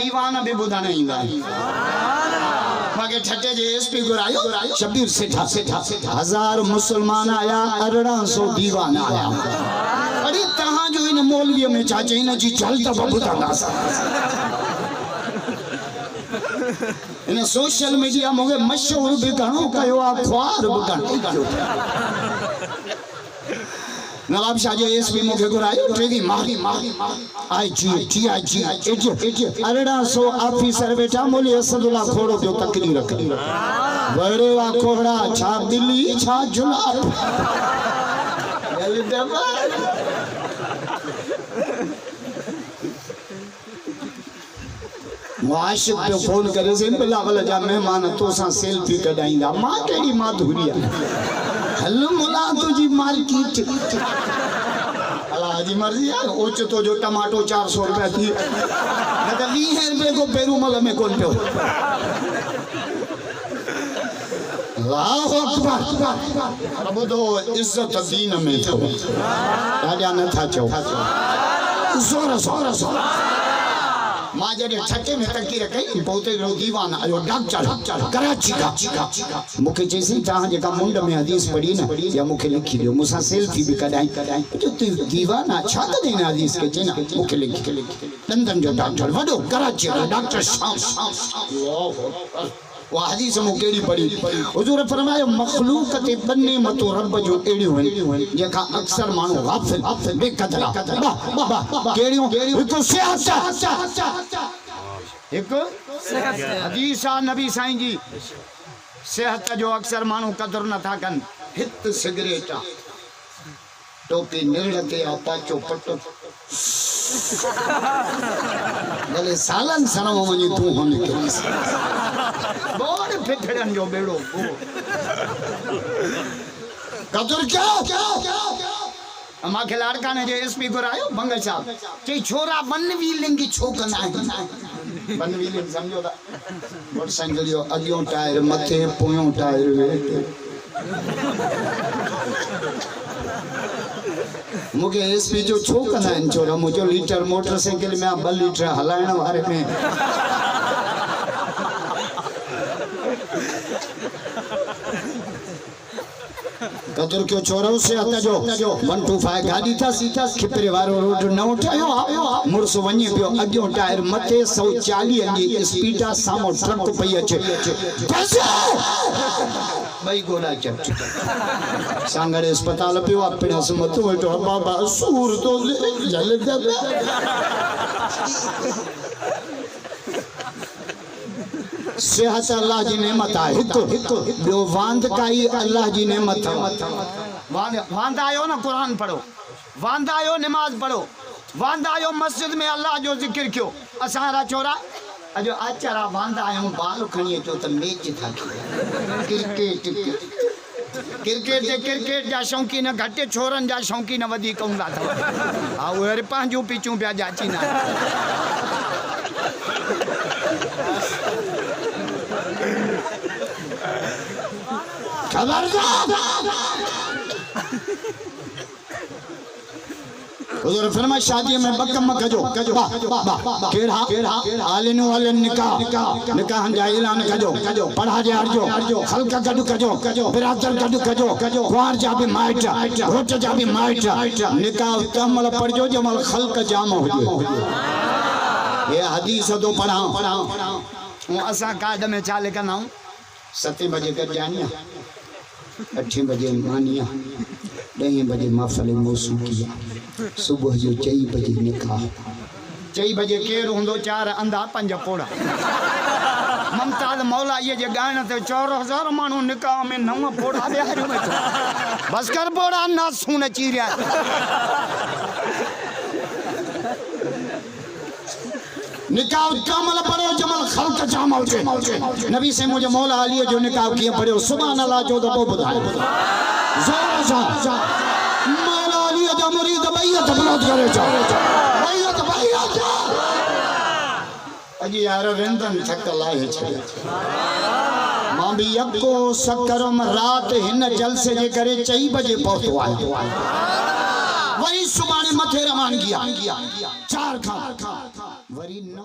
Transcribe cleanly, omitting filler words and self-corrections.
दीवान बि ॿुधण ईंदा बाक़ी ठटे जे एसपी घुरायो शबीर सेठा 1000 मुसलमान आया 1800 दीवान आया अरे तहां जो इन मौलवी में छा चई न जी चल त ॿुधंदास इन सोशल मीडिया मुझे मशहूर भी घणो कयो आ ख्वार भी घणो कयो नवाब शाह जो एसपी मुझे घुरायो ट्रेगी मारी आई जी 1800 ऑफिसर बेटा मोली असदुल्ला खोड़ो जो तकरीर करी बड़े वा कोहड़ा छा दिल्ली छा जुलाब मुआशिक पे फोन करे से बिलावल जा मेहमान तो सा सेल्फी कढाईंदा मां केड़ी माधुरिया हल मुला तुजी मार्केट अल्लाह जी मर्जी है ओच तो जो टमाटो 400 रुपया थी न त 20 रुपए को पेरूमल में कोन पियो अल्लाह अकबर अब तो इज्जत दीन में थो राजा न था चो जोर मां जडे छटे में तकीर कई बहुते दीवान आयो डॉक्टर कराची का मुखे जैसे जहां जेका मुंड में हदीस पढ़ी न या मुखे लिखी दियो मुसा सेल्फी भी कढाई जो तू दीवाना छा त देना हदीस के जेना मुखे लिखी लंदन जो डॉक्टर वडो कराची का डॉक्टर शाम अल्लाह वो हदीस में केड़ी पढ़ी हुजूर फरमायो मखलूक ते बन्ने मतो रब जो एड़ी होन जेका अक्सर मानो गाफिल बेकदरा केड़ियों हिकु सियासत हिकु हदीस नबी साईं जी सेहत जो अक्सर मानो कदर न था कन हित सिगरेट टोपी निरड़ ते पाचो पटो भले सालन सनम वनी तू होन के बोड़ फिटड़न जो बेड़ो कदर क्या अमा के लाड़का ने जो एसपी घुरायो मंगल साहब चई छोरा वन व्हीलिंग की छोकना है वन व्हीलिंग समझो ता मोटरसाइकिल जो अगियो टायर मथे पोयो टायर वेटे मुझे एसपी जो छोकना है छोरा मुझे लीटर मोटरसाइकिल में 2 लीटर हलाइण वारे में कदर क्यों छोरा से आता जो 125 गाड़ी था सीधा खिपरे वारो रोड न उठायो मुर्स वनी पियो अगियो टायर मथे 140 जी स्पीडा सामो ट्रक पई अचे भाई गोला चट सांगड़े अस्पताल पियो अपने समत वेठो बाबा सूर तो जल दब सेहत अल्लाह जी नेमत है हिकु वांद काई अल्लाह जी नेमत वांद आयो ना कुरान पढ़ो वांद आयो नमाज पढ़ो वांद आयो मस्जिद में अल्लाह जो जिक्र क्यों असारा छोरा अजो आचारा वांद आयो बाल खणी अचो त मैच था क्रिकेट जा शौकीन घट छोरन जा शौकीन वधीक हूंदा था आ उहे पंहिंजूं पिचूं पिया जाचीना खबरदार हुजूर फरमाया शादी में बकम कजो केड़ा आलिनो वाले निकाह जा ऐलान कजो पढ़ा जे अर्जो खल्क कजो बिरादर कजो कुआर जा भी माइट घोट जा भी माइट निकाह तमल पढ़जो जमल खल्क जाम हो ये हदीस दो पढ़ा असा काड में चाले कना 7 बजे कर जानिया 8 बजे मानिया 10 बजे महफिल मौसूकिया सुबह जो 4 बजे निकाह 4 बजे केर हुंदो 4 अंधा 5 पोड़ा ममताज मौला ये जे गायन ते 4000 मानू निकाह में 9 पोड़ा बिहारियो में बस कर पोड़ा ना सुन चीरिया निकाह कामल पढ़ो जमल खल्क जाम होजे नबी से मुझे मौला अली जो निकाह किया पढ़ो सुभान अल्लाह जो दबो बुधाए जोर से मौला अली जो मुरीद बैयत बलोद करे जा बैयत अजी यार वेंदन थक लाए छे मां भी यको सकरम रात हिन जलसे जे करे 4 बजे पहुंचो आयो वही सुबाने मथे रवान किया 4 खा वरी 9